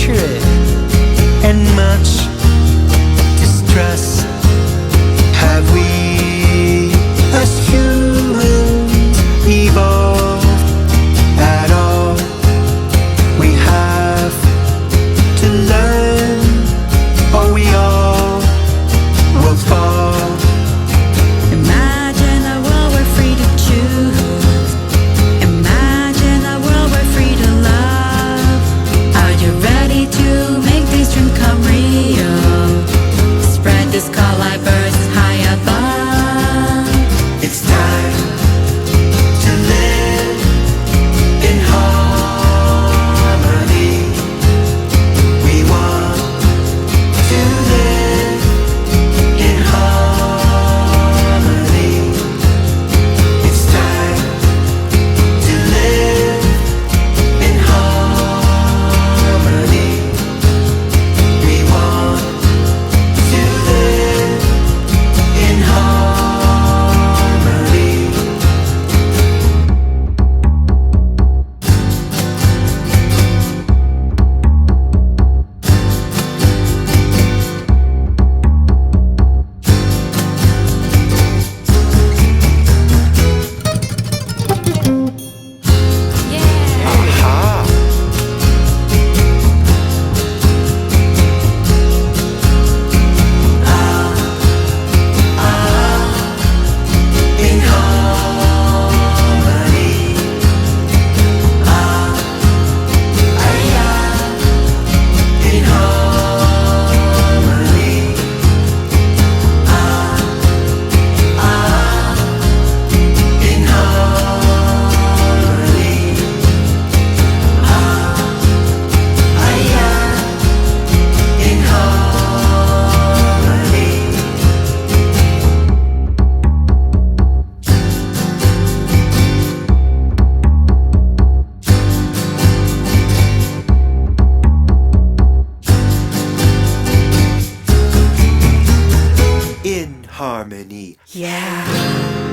hatred and much distress. Have we as humans evolved at all? We have to learn, or we all will fall. Imagine a world we're free to choose. Imagine a world we're free to love. Are you ready to make this dream come real? Spread this call like birds high above. It's time to live in harmony. We want to live in harmony. It's time to live in harmony. We want to live in harmony. Yeah. Aha! In harmony. In harmony. In harmony. In harmony. In harmony. Yeah.